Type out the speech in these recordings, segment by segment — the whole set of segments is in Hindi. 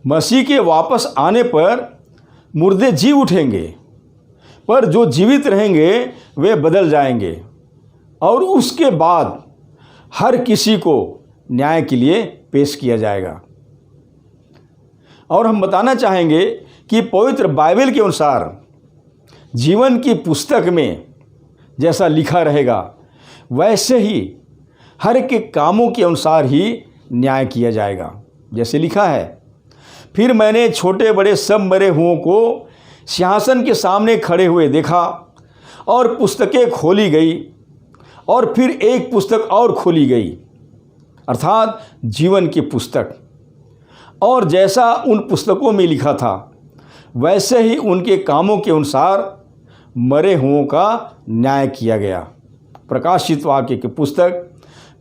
मसीह के वापस आने पर मुर्दे जी उठेंगे, पर जो जीवित रहेंगे वे बदल जाएंगे और उसके बाद हर किसी को न्याय के लिए पेश किया जाएगा। और हम बताना चाहेंगे कि पवित्र बाइबल के अनुसार जीवन की पुस्तक में जैसा लिखा रहेगा वैसे ही हर के कामों के अनुसार ही न्याय किया जाएगा। जैसे लिखा है, फिर मैंने छोटे बड़े सब मरे हुओं को सिंहासन के सामने खड़े हुए देखा और पुस्तकें खोली गई और फिर एक पुस्तक और खोली गई, अर्थात जीवन की पुस्तक। और जैसा उन पुस्तकों में लिखा था वैसे ही उनके कामों के अनुसार मरे हुओं का न्याय किया गया। प्रकाशित वाक्य की पुस्तक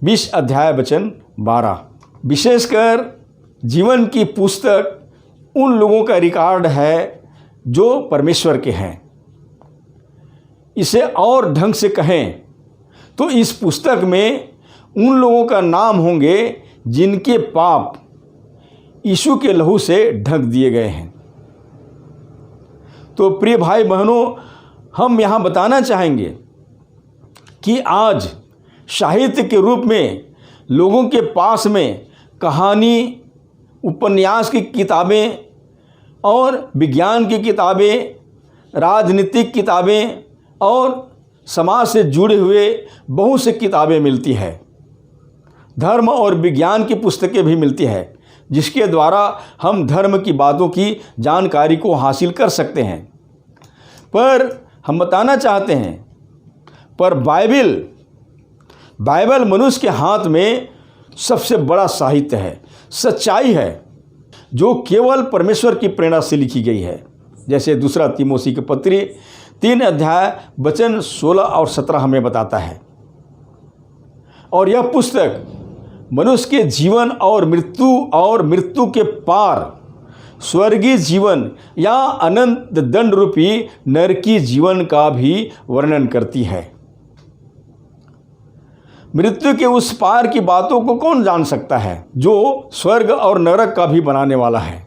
20 अध्याय वचन 12। विशेषकर जीवन की पुस्तक उन लोगों का रिकॉर्ड है जो परमेश्वर के हैं। इसे और ढंग से कहें तो इस पुस्तक में उन लोगों का नाम होंगे जिनके पाप यीशु के लहू से ढक दिए गए हैं। तो प्रिय भाई बहनों, हम यहाँ बताना चाहेंगे कि आज साहित्य के रूप में लोगों के पास में कहानी, उपन्यास की किताबें और विज्ञान की किताबें, राजनीतिक किताबें और समाज से जुड़े हुए बहुत से किताबें मिलती है। धर्म और विज्ञान की पुस्तकें भी मिलती है जिसके द्वारा हम धर्म की बातों की जानकारी को हासिल कर सकते हैं। पर हम बताना चाहते हैं, पर बाइबल मनुष्य के हाथ में सबसे बड़ा साहित्य है, सच्चाई है जो केवल परमेश्वर की प्रेरणा से लिखी गई है। जैसे दूसरा तीमुथियुस की पत्री 3 अध्याय वचन 16 और 17 हमें बताता है। और यह पुस्तक मनुष्य के जीवन और मृत्यु के पार स्वर्गीय जीवन या अनंत दंड रूपी नरकी जीवन का भी वर्णन करती है। मृत्यु के उस पार की बातों को कौन जान सकता है जो स्वर्ग और नरक का भी बनाने वाला है,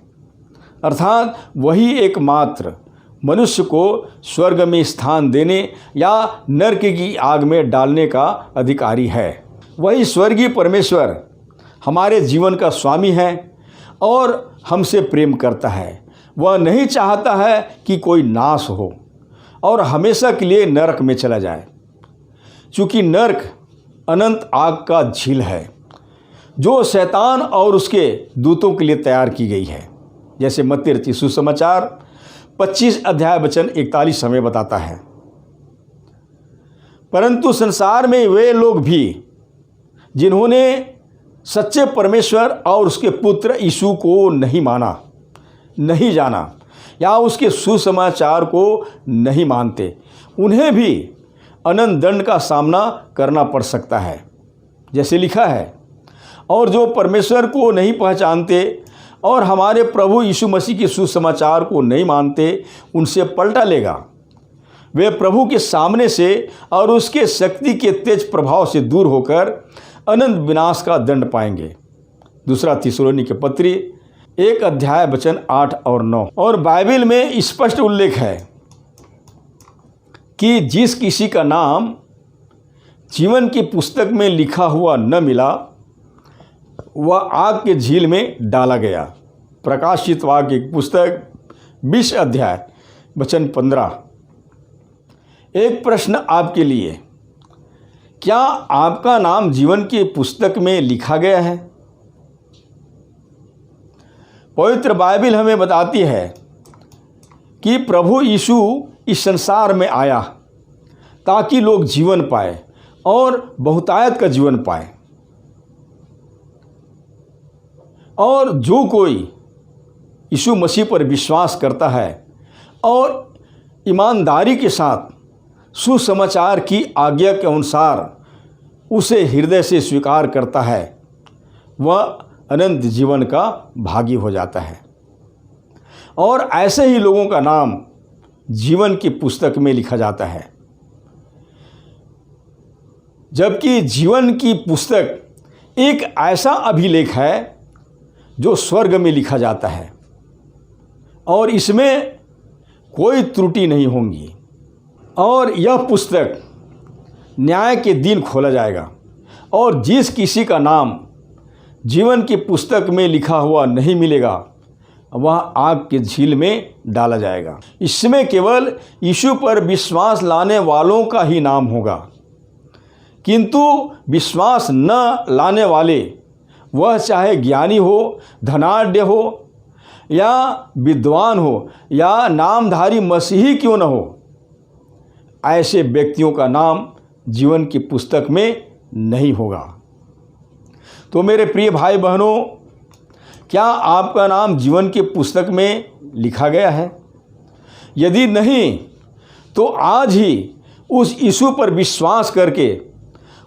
अर्थात वही एकमात्र मनुष्य को स्वर्ग में स्थान देने या नरक की आग में डालने का अधिकारी है। वही स्वर्गीय परमेश्वर हमारे जीवन का स्वामी है और हमसे प्रेम करता है। वह नहीं चाहता है कि कोई नाश हो और हमेशा के लिए नरक में चला जाए, क्योंकि नरक अनंत आग का झील है जो शैतान और उसके दूतों के लिए तैयार की गई है। जैसे मत्ती रचित सुसमाचार 25 अध्याय वचन 41 हमें बताता है। परंतु संसार में वे लोग भी जिन्होंने सच्चे परमेश्वर और उसके पुत्र यीशु को नहीं माना, नहीं जाना या उसके सुसमाचार को नहीं मानते, उन्हें भी अनंत दंड का सामना करना पड़ सकता है। जैसे लिखा है, और जो परमेश्वर को नहीं पहचानते और हमारे प्रभु यीशु मसीह के सुसमाचार को नहीं मानते, उनसे पलटा लेगा। वे प्रभु के सामने से और उसके शक्ति के तेज प्रभाव से दूर होकर अनंत विनाश का दंड पाएंगे। दूसरा थिस्सलुनीके की पत्री 1 अध्याय वचन 8 और 9। और बाइबल में स्पष्ट उल्लेख है कि जिस किसी का नाम जीवन की पुस्तक में लिखा हुआ न मिला वह आग के झील में डाला गया। प्रकाशित वाक्य की पुस्तक 20 अध्याय वचन 15। एक प्रश्न आपके लिए, क्या आपका नाम जीवन की पुस्तक में लिखा गया है? पवित्र बाइबल हमें बताती है कि प्रभु यीशु इस संसार में आया ताकि लोग जीवन पाए और बहुतायत का जीवन पाए। और जो कोई यीशु मसीह पर विश्वास करता है और ईमानदारी के साथ सुसमाचार की आज्ञा के अनुसार उसे हृदय से स्वीकार करता है, वह अनंत जीवन का भागी हो जाता है। और ऐसे ही लोगों का नाम जीवन की पुस्तक में लिखा जाता है। जबकि जीवन की पुस्तक एक ऐसा अभिलेख है जो स्वर्ग में लिखा जाता है। और इसमें कोई त्रुटि नहीं होंगी। और यह पुस्तक न्याय के दिन खोला जाएगा, और जिस किसी का नाम जीवन की पुस्तक में लिखा हुआ नहीं मिलेगा वह आग के झील में डाला जाएगा। इसमें केवल यीशु पर विश्वास लाने वालों का ही नाम होगा, किंतु विश्वास न लाने वाले, वह चाहे ज्ञानी हो, धनाढ्य हो या विद्वान हो या नामधारी मसीही क्यों न हो, ऐसे व्यक्तियों का नाम जीवन की पुस्तक में नहीं होगा। तो मेरे प्रिय भाई बहनों, क्या आपका नाम जीवन की पुस्तक में लिखा गया है? यदि नहीं तो आज ही उस यीशु पर विश्वास करके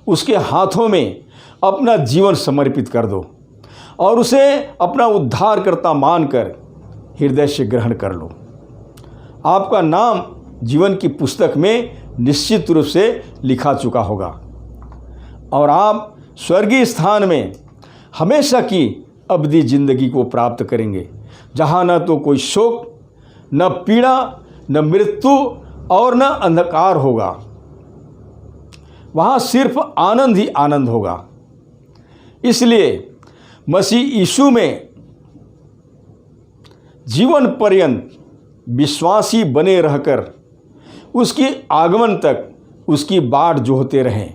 उसके हाथों में अपना जीवन समर्पित कर दो और उसे अपना उद्धारकर्ता मानकर हृदय से ग्रहण कर लो। आपका नाम जीवन की पुस्तक में निश्चित रूप से लिखा चुका होगा और आप स्वर्गीय स्थान में हमेशा की अबदी जिंदगी को प्राप्त करेंगे, जहाँ न तो कोई शोक, न पीड़ा, न मृत्यु और न अंधकार होगा। वहाँ सिर्फ आनंद ही आनंद होगा। इसलिए मसीह यीशु में जीवन पर्यंत विश्वासी बने रहकर उसके आगमन तक उसकी बाट जोहते रहें।